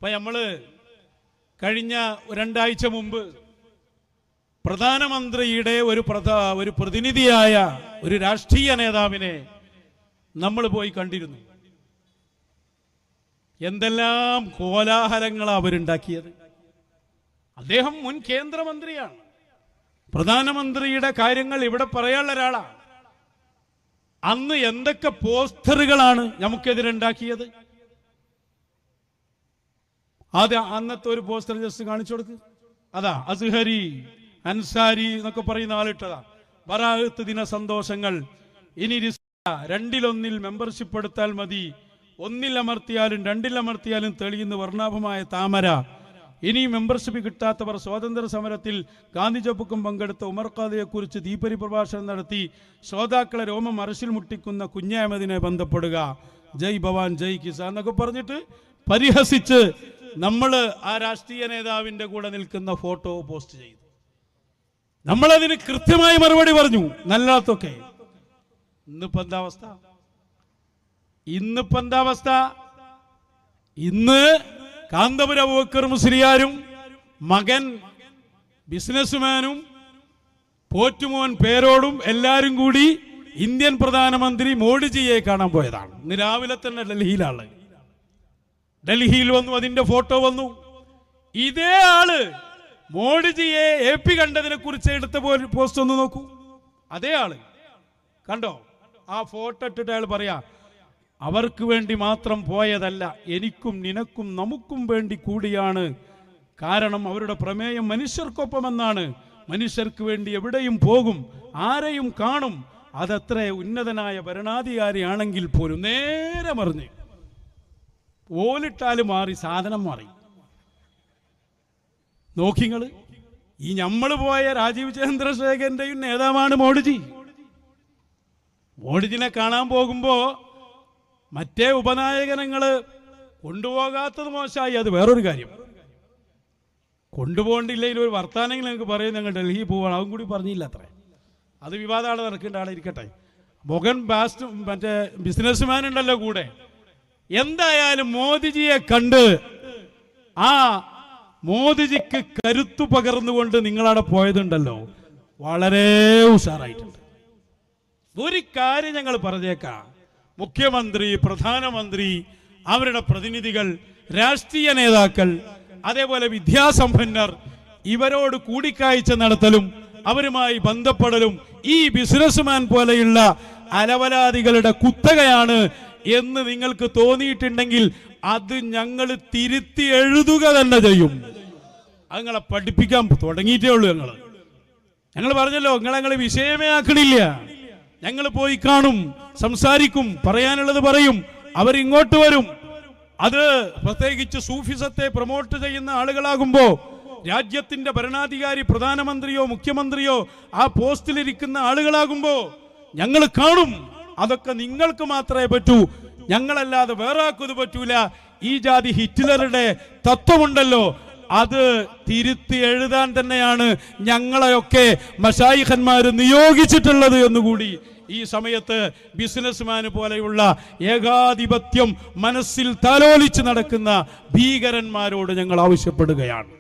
ഇപ്പം നമ്മൾ കഴിഞ്ഞ 2 ആഴ്ച മുമ്പ് പ്രധാനമന്ത്രിയുടെ ഒരു പ്രതിനിധിയായ ഒരു രാഷ്ട്രീയ നേതാവിനെ നമ്മൾ പോയി കണ്ടിരുന്നു. എന്തെല്ലാം കോലാഹലങ്ങളാണ് അവരുണ്ടാക്കിയത്. അദ്ദേഹം മുൻ കേന്ദ്രമന്ത്രിയാണ്. പ്രധാനമന്ത്രിയുടെ കാര്യങ്ങൾ ഇവിടെ പറയാനുള്ള ഒരാളാണ്. അന്ന് എന്തൊക്കെ പോസ്റ്ററുകളാണ് നമുക്കെതിരുണ്ടാക്കിയത്. അന്നത്തെ ഒരു പോസ്റ്റർ ജസ്റ്റ് കാണിച്ചു കൊടുക്ക്. അതാ അസ്ഹരി അൻസാരി എന്നൊക്കെ പറയുന്ന ആളിട്ടതാ. ബറാഅത്ത് ദിന സന്തോഷങ്ങൾ. ഇനി 2-1 മെമ്പർഷിപ്പ് എടുത്താൽ മതി. 1 അമർത്തിയാലും 2 അമർത്തിയാലും തെളിയുന്ന വർണ്ണാഭമായ താമര. ഇനി മെമ്പർഷിപ്പ് കിട്ടാത്തവർ സ്വാതന്ത്ര്യ സമരത്തിൽ ഗാന്ധി ചൗക്കും പങ്കെടുത്ത ഉമർ ഖാദിയെക്കുറിച്ച് തീപ്പരി പ്രഭാഷണം നടത്തി ശ്രോതാക്കളെ രോമം അറശിൽ മുട്ടിക്കുന്ന കുഞ്ഞഹമ്മദിനെ ബന്ധപ്പെടുക. ജയ് ഭവാൻ ജയ് കിസാൻ എന്നൊക്കെ പറഞ്ഞിട്ട് പരിഹസിച്ച് നമ്മൾ ആ രാഷ്ട്രീയ നേതാവിൻ്റെ കൂടെ നിൽക്കുന്ന ഫോട്ടോ പോസ്റ്റ് ചെയ്തു. നമ്മളതിന് കൃത്യമായി മറുപടി പറഞ്ഞു. നല്ലാത്തൊക്കെ. ഇന്നിപ്പോ എന്താ അവസ്ഥ? ഇന്ന് കാന്തപുരം അബൂബക്കർ മുസ്ലിയാരും മകൻ ബിസിനസ്മാനും പോറ്റുമോൻ പേരോടും എല്ലാവരും കൂടി ഇന്ത്യൻ പ്രധാനമന്ത്രി മോഡിജിയെ കാണാൻ പോയതാണ്. ഇന്ന് രാവിലെ തന്നെ ഡൽഹിയിലാണ്. ഡൽഹിയിൽ വന്നു, അതിന്റെ ഫോട്ടോ വന്നു. ഇതേ ആള് മോഡിജിയെ AP കണ്ടതിനെ കുറിച്ച് എടുത്ത പോസ്റ്റ് ഒന്ന് നോക്കൂ. അതേ ആള് കണ്ടോ? ആ ഫോട്ടോ ഇട്ടിട്ട് അയാൾ പറയാ, അവർക്ക് വേണ്ടി മാത്രം പോയതല്ല, എനിക്കും നിനക്കും നമുക്കും വേണ്ടി കൂടിയാണ്. കാരണം അവരുടെ പ്രമേയം മനുഷ്യർക്കൊപ്പമെന്നാണ്. മനുഷ്യർക്ക് വേണ്ടി എവിടെയും പോകും, ആരെയും കാണും. അതത്ര ഉന്നതനായ ഭരണാധികാരിയാണെങ്കിൽ പോലും നേരെ മറിഞ്ഞ് ഓലിട്ടാല് മാറി, സാധനം മാറി. നോക്കിങ്ങള്, ഈ നമ്മൾ പോയ രാജീവ് ചന്ദ്രശേഖരന്റെയും നേതാവാണ് മോഡിജി. മോഡിജിനെ കാണാൻ പോകുമ്പോ മറ്റേ ഉപനായകനങ്ങള് കൊണ്ടുപോകാത്തത് മോശമായി, അത് വേറൊരു കാര്യം. കൊണ്ടുപോകണ്ടില്ലെങ്കിൽ ഒരു വർത്താനെങ്കിൽ നിങ്ങൾക്ക് പറയും ഞങ്ങൾ ഡൽഹി പോവാണ്, അതും കൂടി പറഞ്ഞില്ല. അത്ര അത് വിവാദമാണ്, നടക്കേണ്ട ആളിരിക്കട്ടെ. മൊഗൻ മറ്റേ ബിസിനസ്മാൻ ഉണ്ടല്ലോ കൂടെ. എന്തായാലും മോദിജിയെ കണ്ട് ആ മോദിജിക്ക് കരുത്തു പകർന്നുകൊണ്ട് നിങ്ങളവിടെ പോയതുണ്ടല്ലോ, വളരെ ഉഷാറായിട്ടുണ്ട്. ഒരു കാര്യം ഞങ്ങൾ പറഞ്ഞേക്കാം, മുഖ്യമന്ത്രി, പ്രധാനമന്ത്രി, അവരുടെ പ്രതിനിധികൾ, രാഷ്ട്രീയ നേതാക്കൾ, അതേപോലെ വിദ്യാസമ്പന്നർ, ഇവരോട് കൂടിക്കാഴ്ച നടത്തലും അവരുമായി ബന്ധപ്പെടലും ഈ ബിസിനസ്മാൻ പോലെയുള്ള അലവലാദികളുടെ കുത്തകയാണ് എന്ന് നിങ്ങൾക്ക് തോന്നിയിട്ടുണ്ടെങ്കിൽ അത് ഞങ്ങൾ തിരുത്തി എഴുതുക തന്നെ ചെയ്യും. ഞങ്ങളെ പഠിപ്പിക്കാൻ തുടങ്ങിയിട്ടേ ഉള്ളൂ. ഞങ്ങൾ പറഞ്ഞല്ലോ, ഞങ്ങളെ വിഷയമേ ആക്കണില്ല. ഞങ്ങൾ പോയി കാണും, സംസാരിക്കും, പറയാനുള്ളത് പറയും, അവരിങ്ങോട്ട് വരും. അത് പ്രത്യേകിച്ച് സൂഫിസത്തെ പ്രൊമോട്ട് ചെയ്യുന്ന ആളുകളാകുമ്പോ, രാജ്യത്തിന്റെ ഭരണാധികാരി പ്രധാനമന്ത്രിയോ മുഖ്യമന്ത്രിയോ ആ പോസ്റ്റിലിരിക്കുന്ന ആളുകളാകുമ്പോ ഞങ്ങൾ കാണും. അതൊക്കെ നിങ്ങൾക്ക് മാത്രമേ പറ്റൂ, ഞങ്ങളല്ലാതെ വേറെ ആർക്കും ഇത് പറ്റൂല. ഈ ജാതി ഹിറ്റ്ലറുടെ തത്വമുണ്ടല്ലോ, അത് തിരുത്തി എഴുതാൻ തന്നെയാണ് ഞങ്ങളെയൊക്കെ മശായിഖന്മാർ നിയോഗിച്ചിട്ടുള്ളത് എന്നുകൂടി ഈ സമയത്ത് ബിസിനസ്മാന് പോലെയുള്ള ഏകാധിപത്യം മനസ്സിൽ താലോലിച്ച് നടക്കുന്ന ഭീകരന്മാരോട് ഞങ്ങൾ ആവശ്യപ്പെടുകയാണ്.